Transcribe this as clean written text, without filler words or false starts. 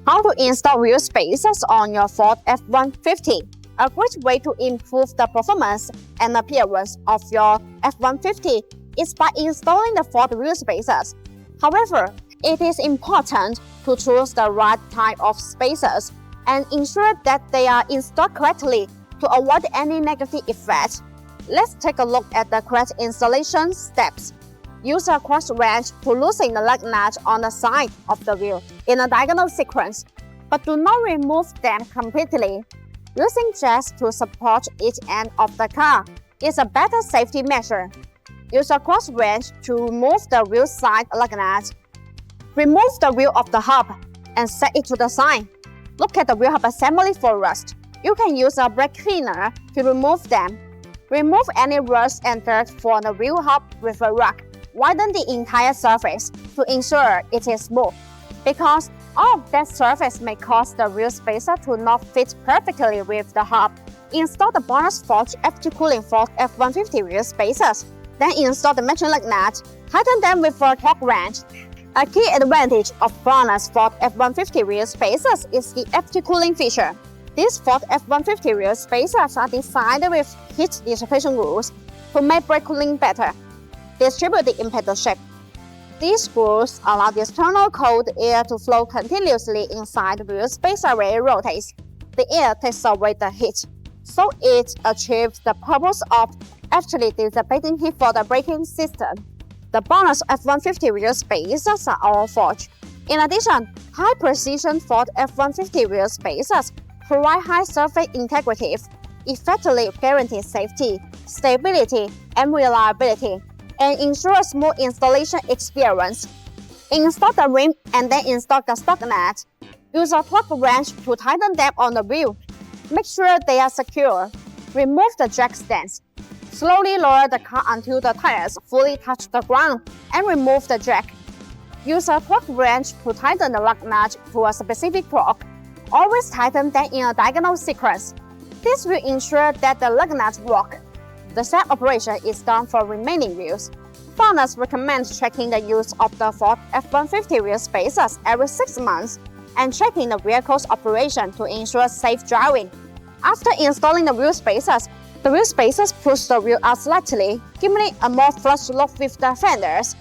How to install wheel spacers on your Ford F-150. A great way to improve the performance and appearance of your F-150 is by installing the Ford wheel spacers. However, it is important to choose the right type of spacers and ensure that they are installed correctly to avoid any negative effects. Let's take a look at the correct installation steps. Use a cross wrench to loosen the lug nut on the side of the wheel in a diagonal sequence, but do not remove them completely. Using jacks to support each end of the car is a better safety measure. Use a cross wrench to remove the wheel side lug nut. Remove the wheel of the hub and set it to the side. Look at the wheel hub assembly for rust. You can use a brake cleaner to remove them. Remove any rust and dirt from the wheel hub with a rag. Widen the entire surface to ensure it is smooth, because all of that surface may cause the wheel spacer to not fit perfectly with the hub. Install the Bonus Forge FT Cooling Ford F-150 wheel spacers. Then install the matching lug nut. Tighten them with a torque wrench. A key advantage of Bonus Ford F-150 wheel spacers is the FT cooling feature. These Ford F-150 wheel spacers are designed with heat dissipation rules to make brake cooling better. Distribute the impeller shape. These screws allow the external cold air to flow continuously inside the wheel spacer as it rotates. The air takes away the heat, so it achieves the purpose of actually dissipating heat for the braking system. The Bonus F-150 wheel spacers are all forged. In addition, high-precision Ford F-150 wheel spacers provide high surface integrity, effectively guarantee safety, stability, and reliability, and ensure a smooth installation experience. Install the rim and then install the stock nut. Use a torque wrench to tighten them on the wheel. Make sure they are secure. Remove the jack stands. Slowly lower the car until the tires fully touch the ground and remove the jack. Use a torque wrench to tighten the lug nut to a specific torque. Always tighten them in a diagonal sequence. This will ensure that the lug nuts work. The same operation is done for remaining wheels. Bonus recommends checking the use of the Ford F-150 wheel spacers every 6 months and checking the vehicle's operation to ensure safe driving. After installing the wheel spacers push the wheel out slightly, giving it a more flush look with the fenders.